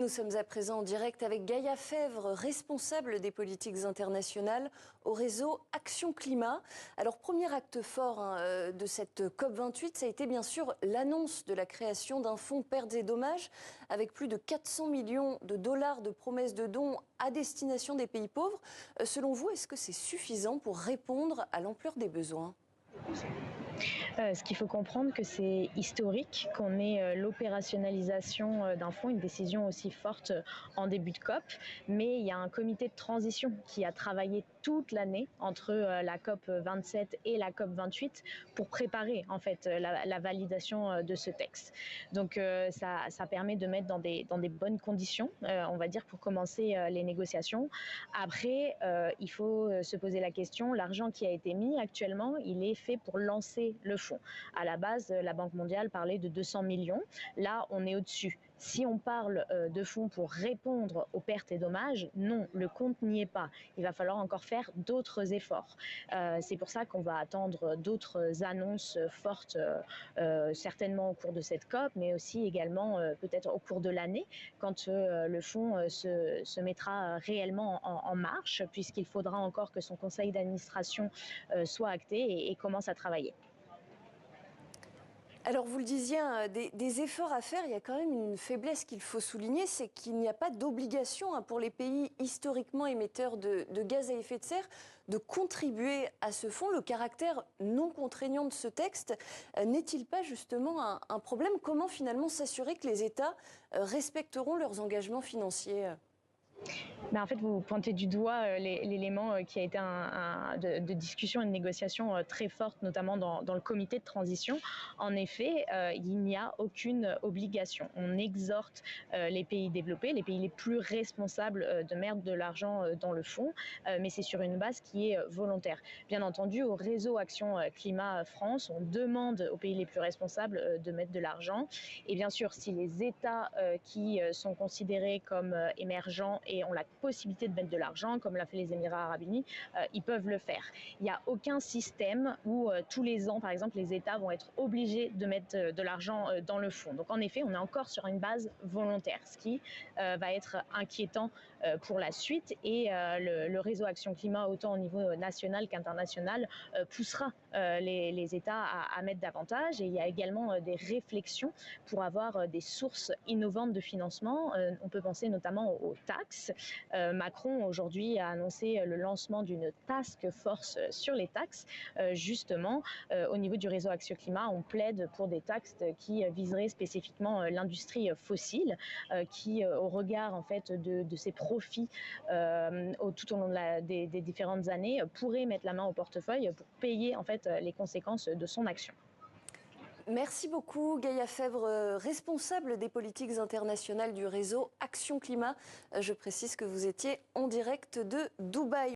Nous sommes à présent en direct avec Gaïa Fèvre, responsable des politiques internationales au réseau Action Climat. Alors, premier acte fort de cette COP28, ça a été bien sûr l'annonce de la création d'un fonds pertes et dommages avec plus de 400 millions de dollars de promesses de dons à destination des pays pauvres. Selon vous, est-ce que c'est suffisant pour répondre à l'ampleur des besoins ? Ce qu'il faut comprendre, que c'est historique qu'on ait l'opérationnalisation d'un fonds, une décision aussi forte en début de COP, mais il y a un comité de transition qui a travaillé toute l'année entre la COP 27 et la COP 28 pour préparer en fait la validation de ce texte. Donc ça permet de mettre dans des bonnes conditions, on va dire, pour commencer les négociations. Après, il faut se poser la question, l'argent qui a été mis actuellement, il est fait pour lancer le fonds. À la base, la Banque mondiale parlait de 200 millions. Là, on est au-dessus. Si on parle de fonds pour répondre aux pertes et dommages, non, le compte n'y est pas. Il va falloir encore faire d'autres efforts. C'est pour ça qu'on va attendre d'autres annonces fortes, certainement au cours de cette COP, mais aussi également peut-être au cours de l'année, quand le fonds se mettra réellement en marche, puisqu'il faudra encore que son conseil d'administration soit acté et commence à travailler. Alors vous le disiez, des efforts à faire, il y a quand même une faiblesse qu'il faut souligner, c'est qu'il n'y a pas d'obligation pour les pays historiquement émetteurs de gaz à effet de serre de contribuer à ce fonds. Le caractère non contraignant de ce texte n'est-il pas justement un problème ? Comment finalement s'assurer que les États respecteront leurs engagements financiers ? En fait, vous pointez du doigt l'élément qui a été de discussion et de négociation très forte, notamment dans le comité de transition. En effet, il n'y a aucune obligation. On exhorte les pays développés, les pays les plus responsables de mettre de l'argent dans le fonds, mais c'est sur une base qui est volontaire. Bien entendu, au réseau Action Climat France, on demande aux pays les plus responsables de mettre de l'argent. Et bien sûr, si les États qui sont considérés comme émergents et ont la possibilité de mettre de l'argent, comme l'a fait les Émirats arabes unis, ils peuvent le faire. Il n'y a aucun système où tous les ans, par exemple, les États vont être obligés de mettre de l'argent dans le fonds. Donc en effet, on est encore sur une base volontaire, ce qui va être inquiétant pour la suite. Et le réseau Action Climat, autant au niveau national qu'international, poussera les États à mettre davantage. Et il y a également des réflexions pour avoir des sources innovantes de financement. On peut penser notamment aux taxes. Macron aujourd'hui a annoncé le lancement d'une task force sur les taxes. Justement, au niveau du réseau Action Climat, on plaide pour des taxes qui viseraient spécifiquement l'industrie fossile, qui, au regard en fait de ses profits tout au long des différentes années, pourrait mettre la main au portefeuille pour payer en fait les conséquences de son action. Merci beaucoup Gaïa Fèvre, responsable des politiques internationales du réseau Action Climat. Je précise que vous étiez en direct de Dubaï.